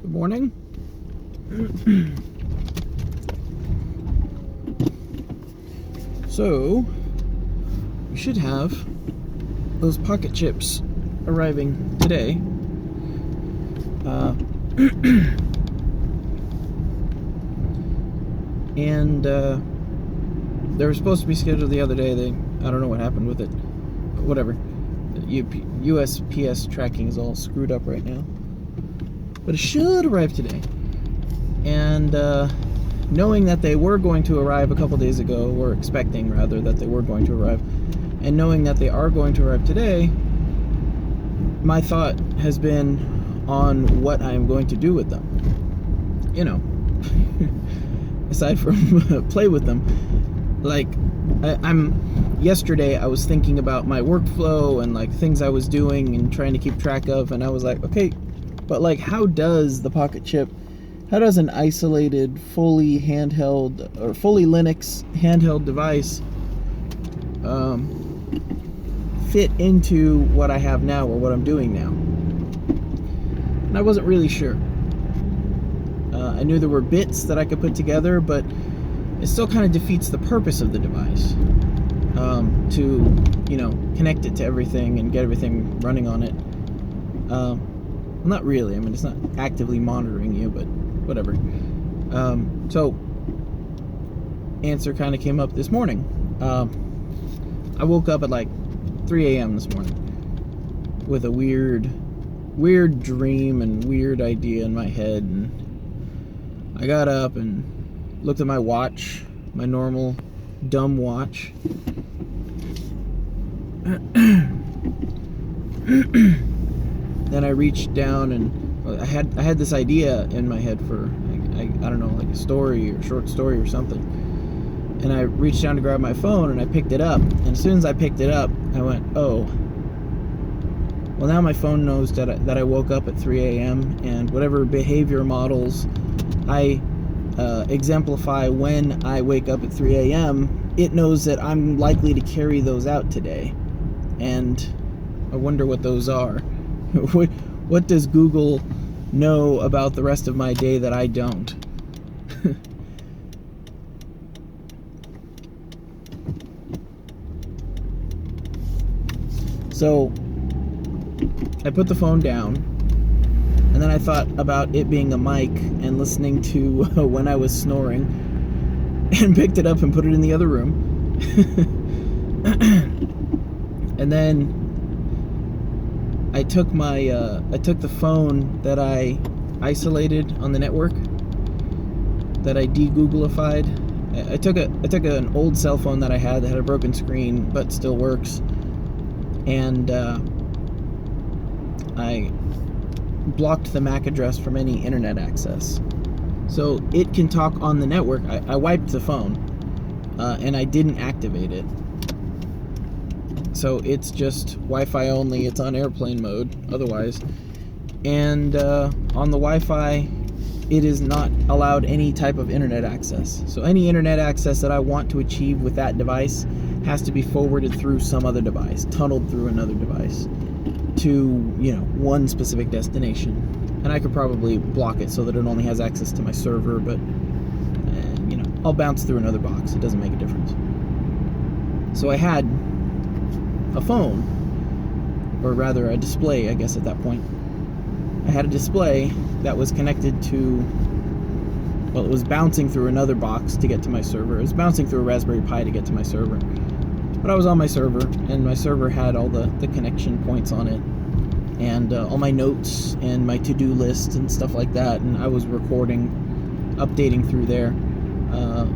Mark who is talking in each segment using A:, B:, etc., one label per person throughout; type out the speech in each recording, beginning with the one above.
A: Good morning. So, we should have those pocket chips arriving today. And they were supposed to be scheduled the other day. I don't know what happened with it. But whatever. USPS tracking is all screwed up right now. But it should arrive today. And knowing that they were going to arrive a couple days ago, or expecting rather that they were going to arrive, and knowing that they are going to arrive today, my thought has been on what I am going to do with them. You know, aside from play with them. Like, yesterday I was thinking about my workflow and like things I was doing and trying to keep track of, and I was like, okay, but like, how does the pocket chip, how does an isolated, fully handheld, or fully Linux handheld device fit into what I have now, or what I'm doing now? And I wasn't really sure. I knew there were bits that I could put together, but it still kind of defeats the purpose of the device, to, you know, connect it to everything and get everything running on it. Well, not really. I mean, it's not actively monitoring you, but whatever. So, answer kind of came up this morning. I woke up at like 3 a.m. this morning with a weird dream and weird idea in my head, and I got up and looked at my watch, my normal dumb watch. Then I reached down and I had this idea in my head for I don't know, like a story or short story or something. And I reached down to grab my phone and I picked it up. And as soon as I picked it up, I went, oh. Well, now my phone knows that I woke up at 3 a.m. and whatever behavior models I exemplify when I wake up at 3 a.m., it knows that I'm likely to carry those out today. And I wonder what those are. What does Google know about the rest of my day that I don't? So I put the phone down, and then I thought about it being a mic and listening to when I was snoring, and picked it up and put it in the other room. And then I took the phone that I isolated on the network, that I de-Googleified. I took an old cell phone that I had that had a broken screen but still works, and I blocked the MAC address from any internet access, so it can talk on the network. I wiped the phone, and I didn't activate it. So it's just Wi-Fi only. It's on airplane mode otherwise. And on the Wi-Fi, it is not allowed any type of internet access. So any internet access that I want to achieve with that device has to be forwarded through some other device, tunneled through another device to, you know, one specific destination. And I could probably block it so that it only has access to my server, but you know, I'll bounce through another box. It doesn't make a difference. So I had a phone, or rather a display, I guess at that point. I had a display that was connected to, well, it was bouncing through another box to get to my server. It was bouncing through a Raspberry Pi to get to my server. But I was on my server, and my server had all the connection points on it, and all my notes and my to-do list and stuff like that, and I was recording, updating through there.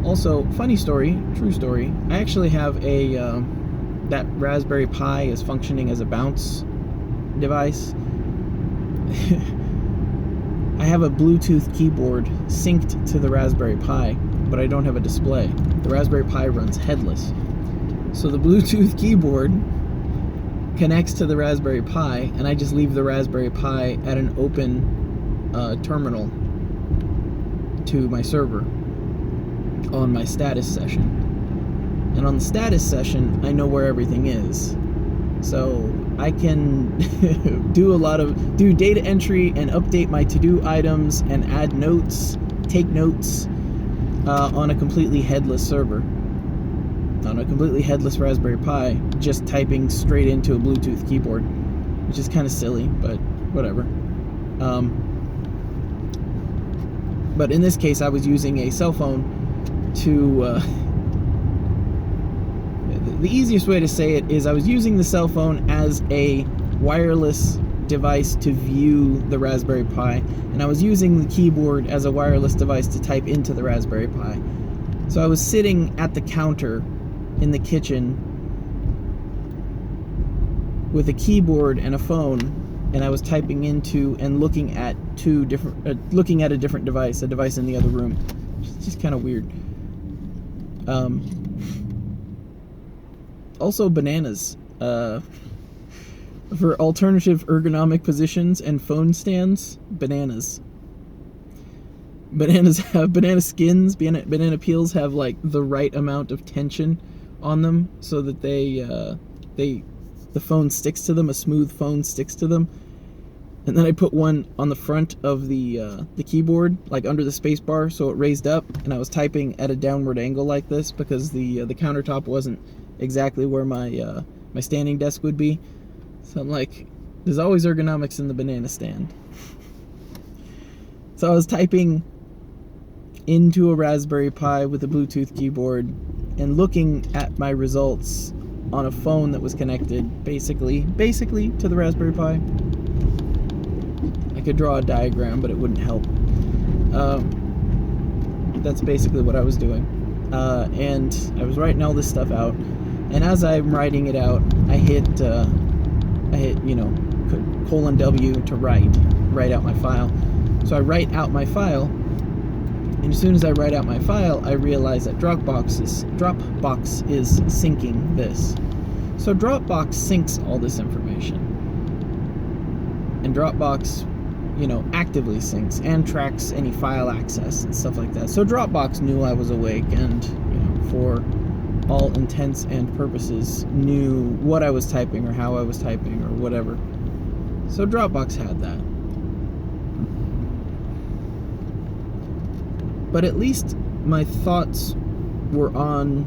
A: Also, funny story, true story, I actually have that Raspberry Pi is functioning as a bounce device. I have a Bluetooth keyboard synced to the Raspberry Pi, but I don't have a display. The Raspberry Pi runs headless. So the Bluetooth keyboard connects to the Raspberry Pi, and I just leave the Raspberry Pi at an open terminal to my server on my status session. And on the status session, I know where everything is. So I can do data entry and update my to-do items and add notes, take notes on a completely headless server, on a completely headless Raspberry Pi, just typing straight into a Bluetooth keyboard, which is kind of silly, but whatever. But in this case, I was using a cell phone to... the easiest way to say it is I was using the cell phone as a wireless device to view the Raspberry Pi, and I was using the keyboard as a wireless device to type into the Raspberry Pi. So I was sitting at the counter in the kitchen with a keyboard and a phone, and I was typing into and looking at looking at a different device, a device in the other room. It's just kind of weird. Also, bananas. For alternative ergonomic positions and phone stands, bananas. Bananas have banana skins. Banana peels have like the right amount of tension on them so that the phone sticks to them. A smooth phone sticks to them. And then I put one on the front of the keyboard, like under the space bar, so it raised up, and I was typing at a downward angle like this because the countertop wasn't exactly where my my standing desk would be. So I'm like, there's always ergonomics in the banana stand. So I was typing into a Raspberry Pi with a Bluetooth keyboard and looking at my results on a phone that was connected basically to the Raspberry Pi. I could draw a diagram, but it wouldn't help. That's basically what I was doing. And I was writing all this stuff out, and as I'm writing it out, I hit :W to write out my file. So I write out my file, and as soon as I write out my file, I realize that Dropbox is syncing this. So Dropbox syncs all this information, and Dropbox, actively syncs and tracks any file access and stuff like that. So Dropbox knew I was awake and, for all intents and purposes, knew what I was typing or how I was typing or whatever. So Dropbox had that. But at least my thoughts were on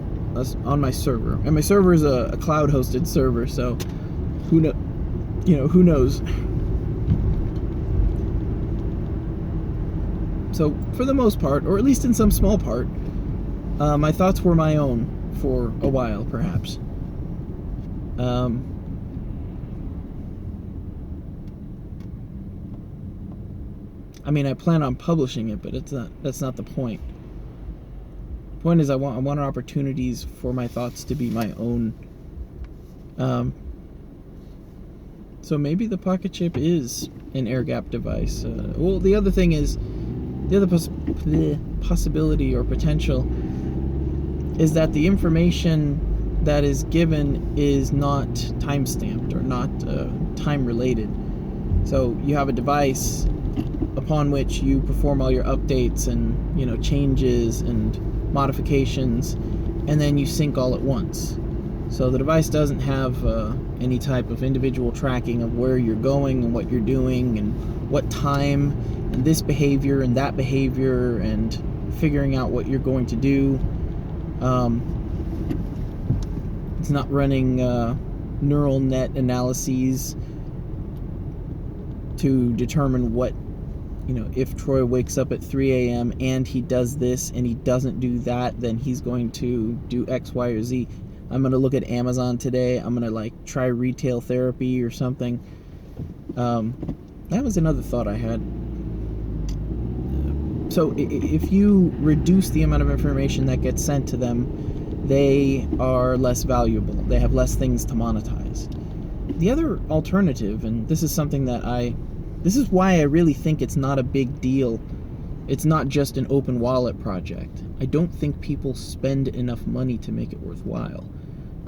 A: my server, and my server is a cloud-hosted server. So who knows? So for the most part, or at least in some small part, my thoughts were my own for a while, perhaps. I mean, I plan on publishing it, but that's not the point. The point is I want opportunities for my thoughts to be my own. So maybe the Pocket Chip is an air-gapped device. Well, the other thing is, the other possibility or potential is that the information that is given is not time-stamped or not time-related. So you have a device upon which you perform all your updates and changes and modifications, and then you sync all at once. So the device doesn't have any type of individual tracking of where you're going and what you're doing and what time and this behavior and that behavior and figuring out what you're going to do. It's not running neural net analyses to determine what, if Troy wakes up at 3 a.m. and he does this and he doesn't do that, then he's going to do X, Y, or Z. I'm going to look at Amazon today. I'm going to try retail therapy or something. That was another thought I had. So if you reduce the amount of information that gets sent to them, they are less valuable. They have less things to monetize. The other alternative, and this is something that this is why I really think it's not a big deal. It's not just an open wallet project. I don't think people spend enough money to make it worthwhile.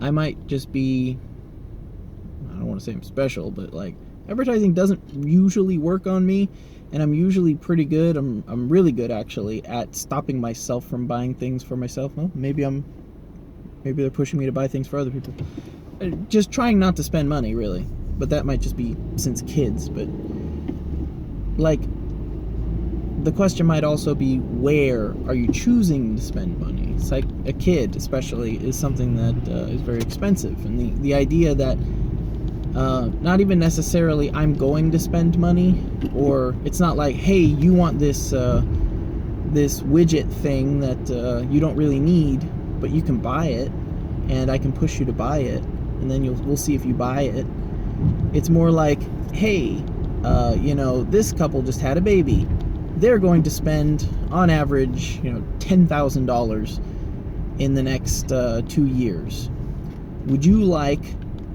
A: I might just be, I don't want to say I'm special, but advertising doesn't usually work on me, and I'm usually pretty good. I'm really good actually at stopping myself from buying things for myself. Well, maybe they're pushing me to buy things for other people. just trying not to spend money, really. But that might just be since kids. But like, the question might also be, where are you choosing to spend money? It's like a kid, especially, is something that is very expensive, and the idea that not even necessarily I'm going to spend money, or it's not like, hey, you want this this widget thing that you don't really need, but you can buy it, and I can push you to buy it, and then we'll see if you buy it. It's more like, hey, you know, this couple just had a baby. They're going to spend, on average, you know, $10,000 in the next 2 years. Would you like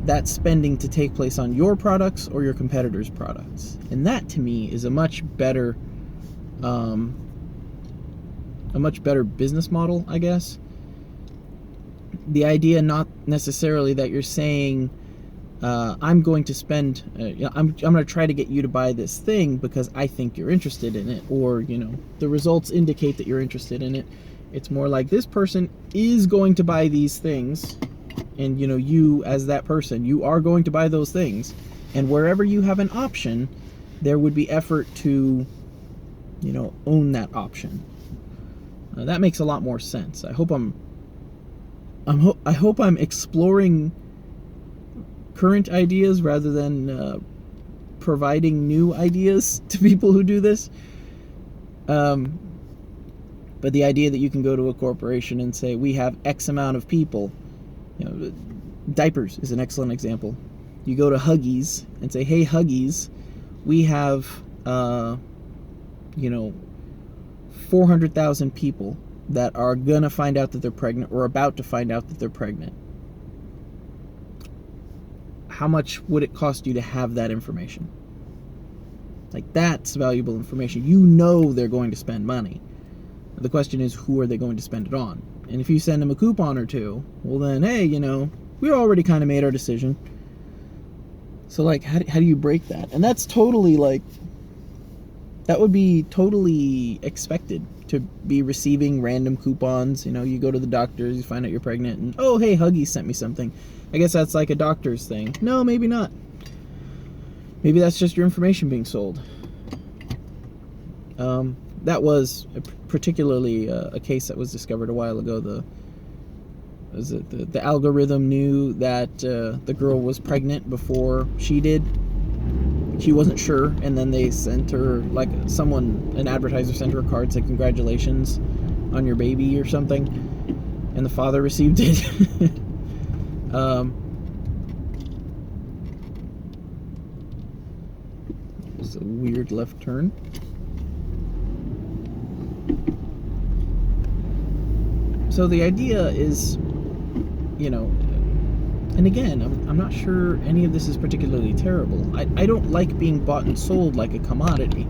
A: that spending to take place on your products or your competitors' products? And that, to me, is a much better business model, I guess. The idea not necessarily that you're saying, I'm going to spend, I'm going to try to get you to buy this thing because I think you're interested in it, or, you know, the results indicate that you're interested in it. It's more like, this person is going to buy these things, and, you know, you as that person, you are going to buy those things, and wherever you have an option, there would be effort to, you know, own that option. That makes a lot more sense. I hope I'm exploring current ideas rather than providing new ideas to people who do this. But the idea that you can go to a corporation and say, we have X amount of people, you know, diapers is an excellent example. You go to Huggies and say, hey, Huggies, we have, you know, 400,000 people that are gonna find out that they're pregnant or about to find out that they're pregnant. How much would it cost you to have that information? Like, that's valuable information. You know they're going to spend money. The question is, who are they going to spend it on? And if you send them a coupon or two, well then, hey, you know, we already kind of made our decision. So, like, how do you break that? And that's totally, like, that would be totally expected, to be receiving random coupons. You know, you go to the doctors, you find out you're pregnant, and, oh, hey, Huggies sent me something. I guess that's like a doctor's thing. No, maybe not. Maybe that's just your information being sold. That was particularly a case that was discovered a while ago. The algorithm knew that the girl was pregnant before she did. She wasn't sure, and then they sent her, like, an advertiser sent her a card, said, congratulations on your baby or something, and the father received it. It was a weird left turn. So the idea is, you know, and again, I'm not sure any of this is particularly terrible. I don't like being bought and sold like a commodity.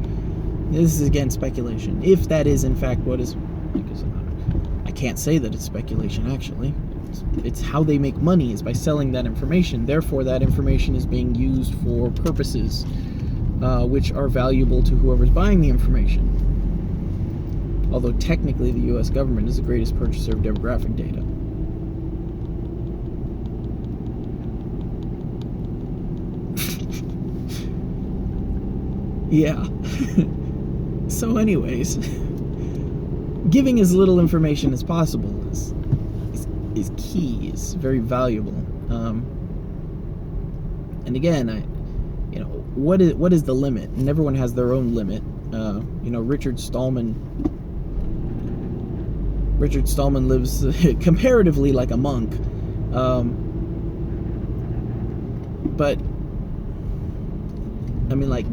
A: This is, again, speculation. If that is, in fact, what is... Because I can't say that it's speculation, actually. It's how they make money, is by selling that information. Therefore, that information is being used for purposes which are valuable to whoever's buying the information. Although, technically, the U.S. government is the greatest purchaser of demographic data. Yeah. So anyways, giving as little information as possible is key, is very valuable. And again, you know, what is the limit? And everyone has their own limit. You know, Richard Stallman lives comparatively like a monk. But I mean, like,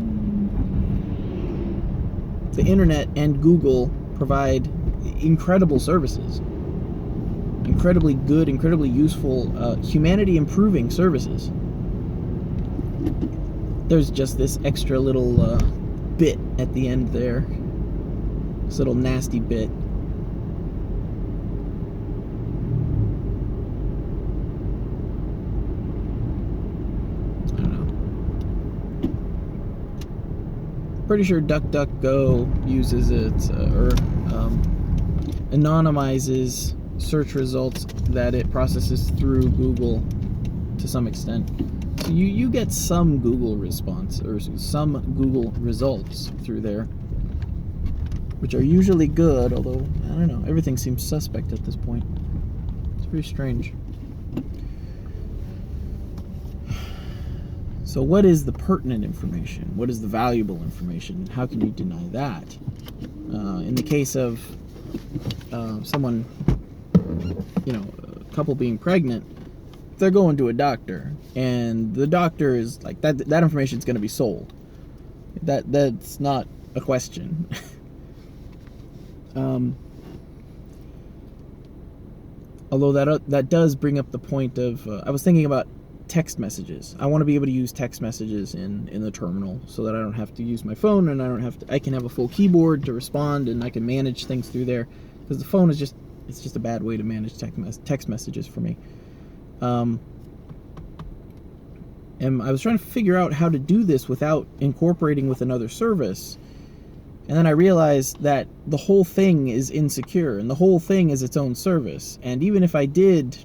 A: the internet and Google provide incredible services, incredibly good, incredibly useful, humanity-improving services. There's just this extra little bit at the end there, this little nasty bit. Pretty sure DuckDuckGo uses it, or anonymizes search results that it processes through Google to some extent. So you get some Google response or some Google results through there, which are usually good, although, I don't know, everything seems suspect at this point. It's very strange. So what is the pertinent information? What is the valuable information? And how can you deny that? In the case of someone, a couple being pregnant, they're going to a doctor, and the doctor is like, that information is going to be sold. That's not a question. Although that does bring up the point of, I was thinking about text messages. I want to be able to use text messages in the terminal so that I don't have to use my phone, and I can have a full keyboard to respond, and I can manage things through there, because the phone is just a bad way to manage text messages for me. And I was trying to figure out how to do this without incorporating with another service. And then I realized that the whole thing is insecure, and the whole thing is its own service. And even if I did,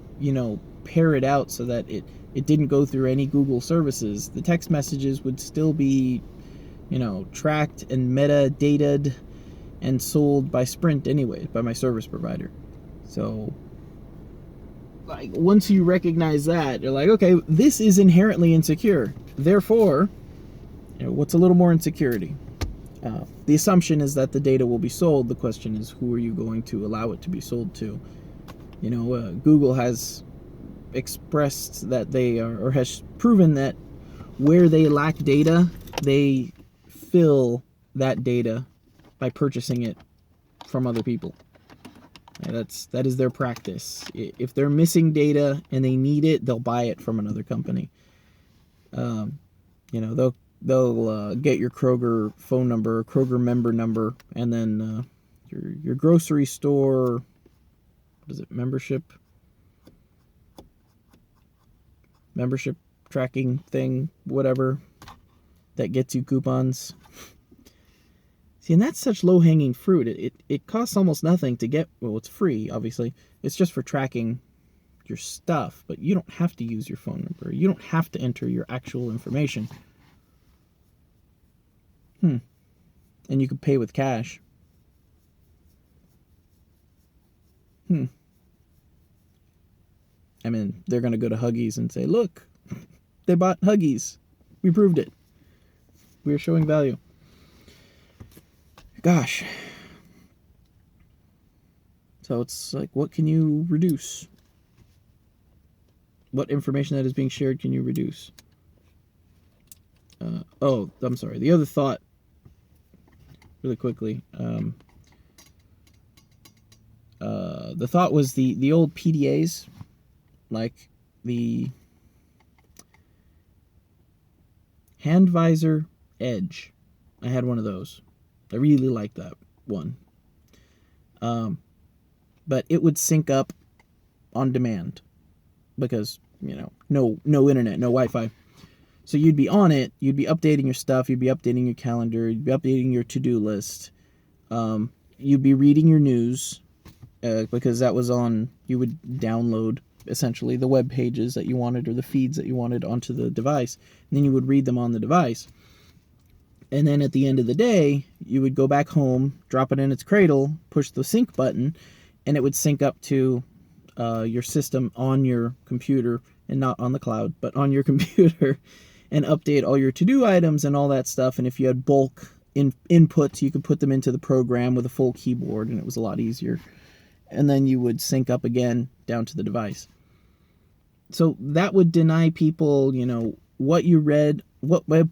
A: pair it out so that it didn't go through any Google services, the text messages would still be, tracked and metadataed and sold by Sprint anyway, by my service provider. So, like, once you recognize that, you're like, okay, this is inherently insecure. Therefore, what's a little more insecurity? The assumption is that the data will be sold. The question is, who are you going to allow it to be sold to? Google has expressed that they are, or has proven that where they lack data, they fill that data by purchasing it from other people. That is their practice. If they're missing data and they need it, they'll buy it from another company. They'll get your Kroger phone number, Kroger member number, and then your grocery store, what is it, membership tracking thing, whatever, that gets you coupons. See, and that's such low-hanging fruit. It costs almost nothing to get, well, it's free, obviously. It's just for tracking your stuff, but you don't have to use your phone number. You don't have to enter your actual information. And you can pay with cash. I mean, they're going to go to Huggies and say, look, they bought Huggies. We proved it. We are showing value. Gosh. So it's like, what can you reduce? What information that is being shared can you reduce? I'm sorry. The other thought, really quickly, the thought was the old PDAs, like the hand visor edge. I had one of those. I really liked that one. But it would sync up on demand because, no internet, no Wi-Fi. So you'd be on it, you'd be updating your stuff, you'd be updating your calendar, you'd be updating your to-do list. You'd be reading your news, because that was on, you would download essentially the web pages that you wanted or the feeds that you wanted onto the device, and then you would read them on the device. And then at the end of the day, you would go back home, drop it in its cradle, push the sync button, and it would sync up to your system on your computer, and not on the cloud, but on your computer, and update all your to-do items and all that stuff. And if you had bulk inputs, you could put them into the program with a full keyboard, and it was a lot easier. And then you would sync up again down to the device. So that would deny people, what you read, what web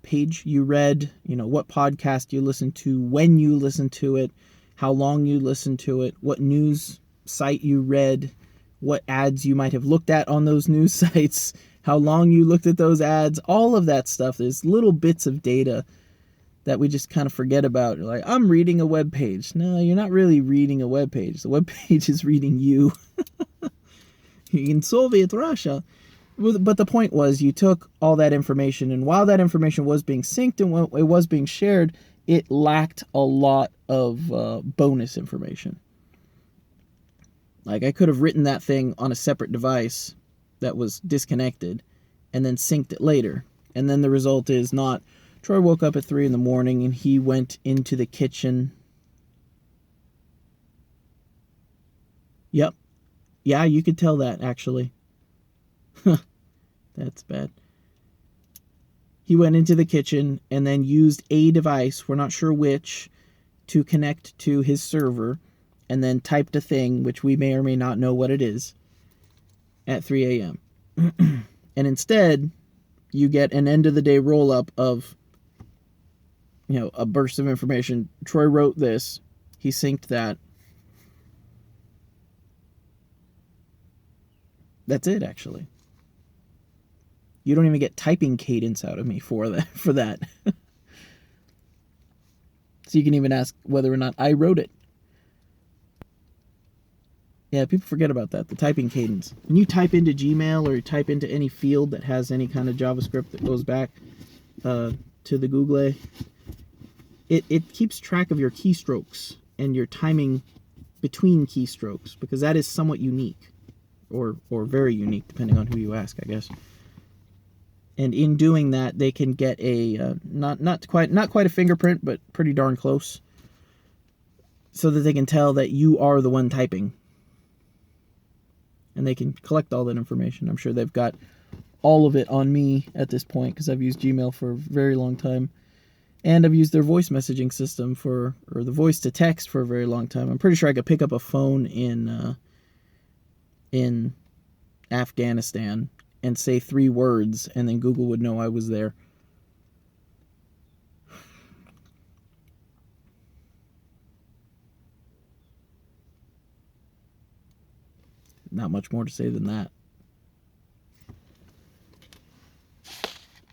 A: page you read, what podcast you listened to, when you listened to it, how long you listened to it, what news site you read, what ads you might have looked at on those news sites, how long you looked at those ads, all of that stuff. There's little bits of data that we just kind of forget about. You're like, I'm reading a web page. No, you're not really reading a web page. The web page is reading you. In Soviet Russia. But the point was, you took all that information, and while that information was being synced and it was being shared, it lacked a lot of bonus information. Like, I could have written that thing on a separate device that was disconnected and then synced it later. And then the result is not, Troy woke up at 3 in the morning and he went into the kitchen. Yep. Yeah, you could tell that, actually. That's bad. He went into the kitchen and then used a device, we're not sure which, to connect to his server, and then typed a thing, which we may or may not know what it is, at 3 a.m. And instead, you get an end-of-the-day roll-up of, a burst of information. Troy wrote this. He synced that. That's it, actually. You don't even get typing cadence out of me for that. So you can even ask whether or not I wrote it. Yeah, people forget about that, the typing cadence. When you type into Gmail or you type into any field that has any kind of JavaScript that goes back to the Google, it keeps track of your keystrokes and your timing between keystrokes, because that is somewhat unique, or very unique, depending on who you ask, I guess. And in doing that, they can get a not quite a fingerprint, but pretty darn close, so that they can tell that you are the one typing. And they can collect all that information. I'm sure they've got all of it on me at this point, because I've used Gmail for a very long time. And I've used their voice messaging system or the voice to text for a very long time. I'm pretty sure I could pick up a phone in Afghanistan and say 3 words, and then Google would know I was there. Not much more to say than that.